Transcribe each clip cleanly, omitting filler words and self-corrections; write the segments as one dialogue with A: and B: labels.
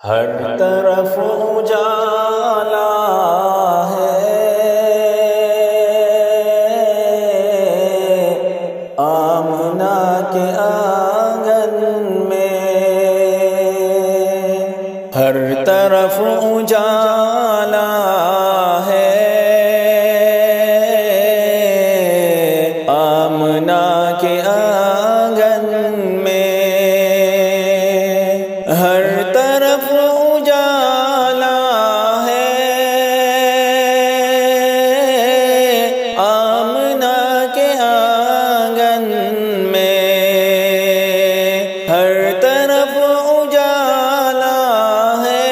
A: ہر طرف اجالا ہے، آمنہ کے آنگن میں ہر طرف اجالا ہے، آمنہ کے آنگن میں ہر طرف اجالا ہے، آمنہ کے آنگن میں ہر طرف اجالا ہے،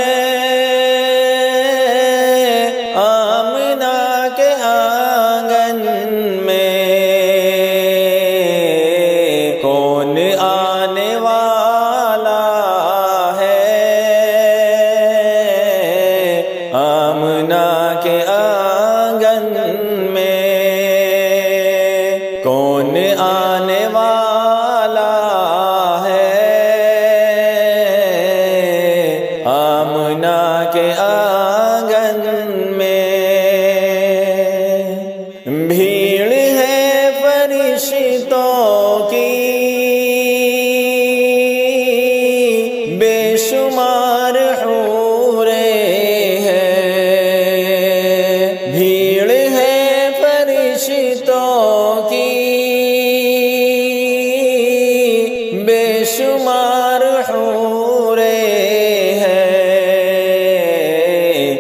A: آمنہ کے آنگن میں کون آنے والا ہے، آمنہ کے آنگن میں کون آنے والا ہے، آمنہ کے آنگن میں بھیڑ ہے فرشتوں کی بے شمار حوریں ہیں، بھیڑ ہے فرشتوں کی بے شمار حوریں ہیں،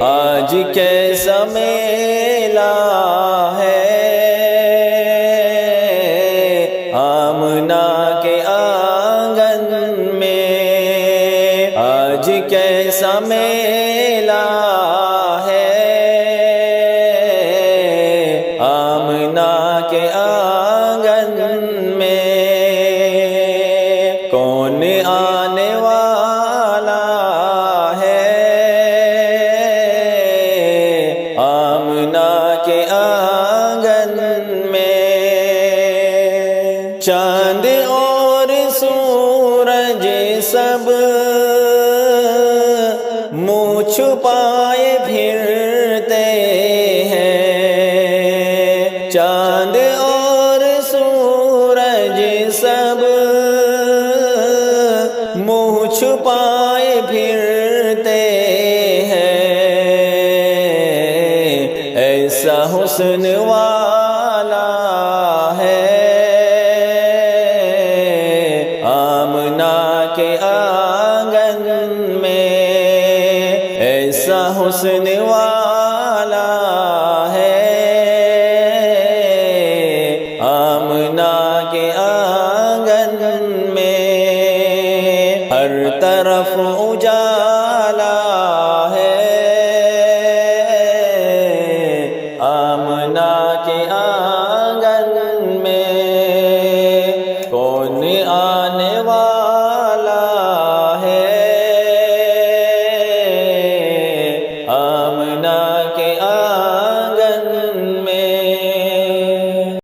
A: آج کیسا میلہ ہے، آمنہ کے آنگن میں آج کیسا میلہ ہے، آمنہ کے آنگن میں کون آنے والا ہے، آمنہ کے آنگن میں چاند اور سورج سب منہ چھپائے پھرتے ہیں، چاند اور سورج سب منہ چھپائے پھرتے ہیں، ایسا حسن والا ہے، آمنہ کے آنگن میں ایسا حسن والا ہے، آمنہ کے